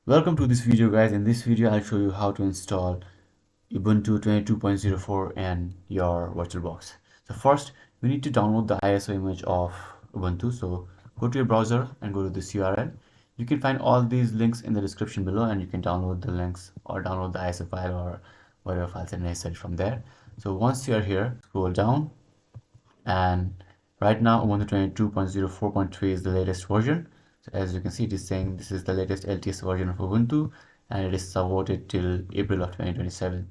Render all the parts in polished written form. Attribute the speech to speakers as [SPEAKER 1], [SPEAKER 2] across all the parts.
[SPEAKER 1] Welcome to this video, guys. In this video I'll show you how to install Ubuntu 22.04 in your VirtualBox. So first we need to download the ISO image of Ubuntu. So go to your browser and go to this URL. You can find all these links in the description below, and you can download the links or download the ISO file or whatever files are necessary from there. So once you are here, scroll down, and right now Ubuntu 22.04.3 is the latest version. So as you can see, it is saying this is the latest LTS version of Ubuntu, and it is supported till April of 2027.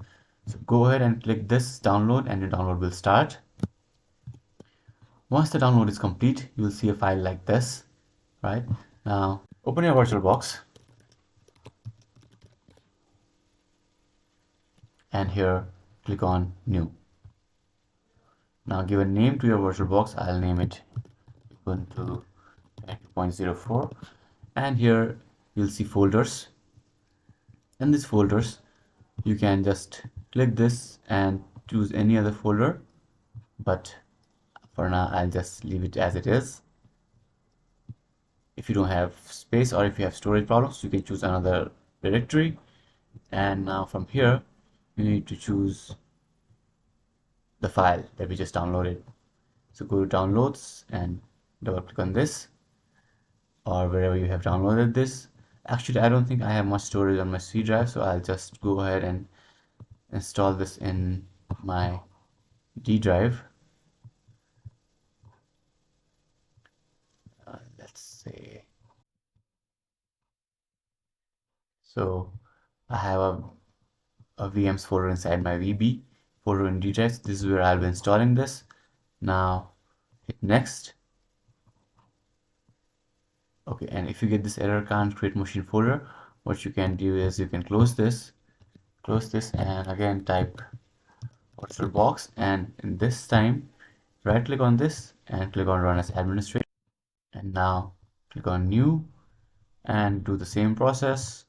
[SPEAKER 1] So go ahead and click this download, and your download will start. Once the download is complete, you will see a file like this. Right now, open your VirtualBox, and here click on New. Now give a name to your VirtualBox. I'll name it Ubuntu 22.04, and here you'll see folders. In these folders you can just click this and choose any other folder, but for now I'll just leave it as it is. If you don't have space or if you have storage problems, you can choose another directory. And now from here you need to choose the file that we just downloaded. So go to downloads and double click on this, or wherever you have downloaded this. Actually, I don't think I have much storage on my C drive, so I'll just go ahead and install this in my D drive. Let's say, so I have a VMs folder inside my VB folder in D drive. This is where I'll be installing this. Now hit next. Okay, and if you get this error, can't create machine folder, what you can do is you can close this, and again type VirtualBox, and in this time right click on this and click on run as administrator, and now click on new and do the same process.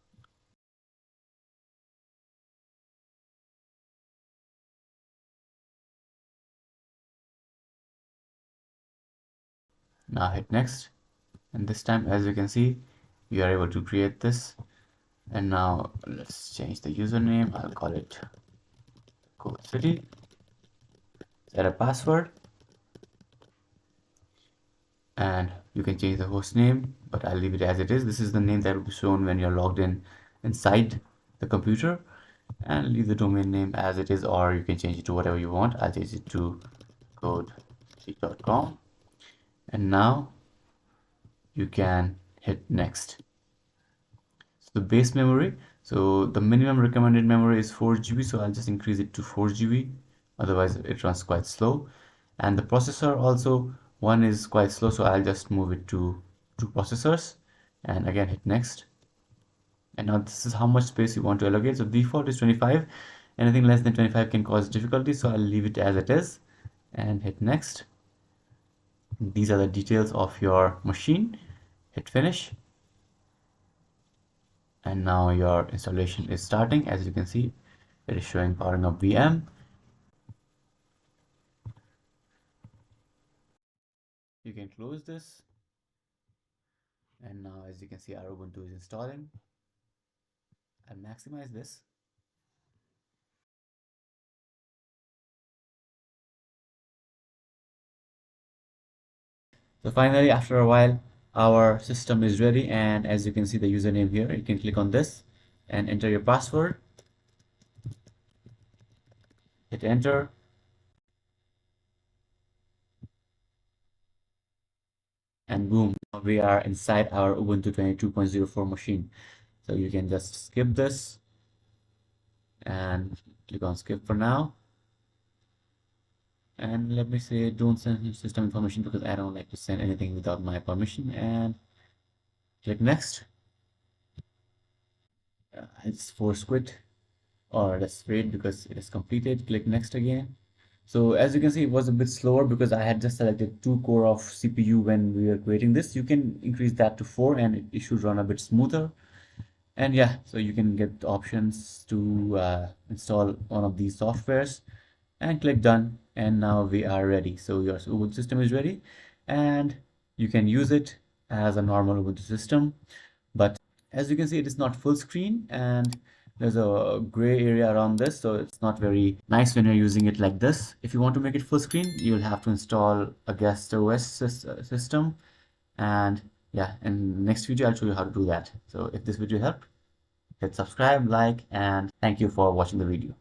[SPEAKER 1] Now hit next, and this time, as you can see, you are able to create this. And now let's change the username. I'll call it Code City. Set a password, and you can change the host name, but I'll leave it as it is. This is the name that will be shown when you're logged in inside the computer, and leave the domain name as it is, or you can change it to whatever you want. I'll change it to codecity.com, and now you can hit next. So the base memory, so the minimum recommended memory is 4 GB, so I'll just increase it to 4 GB, otherwise it runs quite slow. And the processor also, one is quite slow, so I'll just move it to 2 processors, and again hit next. And now this is how much space you want to allocate. So default is 25. Anything less than 25 can cause difficulty, so I'll leave it as it is and hit next. These are the details of your machine. Hit finish, and now your installation is starting. As you can see, it is showing powering up VM. You can close this, and now as you can see, our Ubuntu is installing. I'll maximize this. So finally, after a while, our system is ready, and as you can see the username here, you can click on this and enter your password. Hit enter. And boom, we are inside our Ubuntu 22.04 machine. So you can just skip this and click on skip for now. And let me say don't send system information, because I don't like to send anything without my permission, and click next. It's force quit, or let's wait because it is completed. Click next again. So as you can see, it was a bit slower because I had just selected 2 core of CPU when we were creating this. You can increase that to 4 and it should run a bit smoother. And yeah, so you can get options to install one of these softwares, and click done, and now we are ready. So your Ubuntu system is ready, and you can use it as a normal Ubuntu system. But As you can see, it is not full screen and there's a gray area around this, so it's not very nice when you're using it like this. If you want to make it full screen, you'll have to install a guest OS system. And yeah, in the next video I'll show you how to do that. So if this video helped, hit subscribe, like, and thank you for watching the video.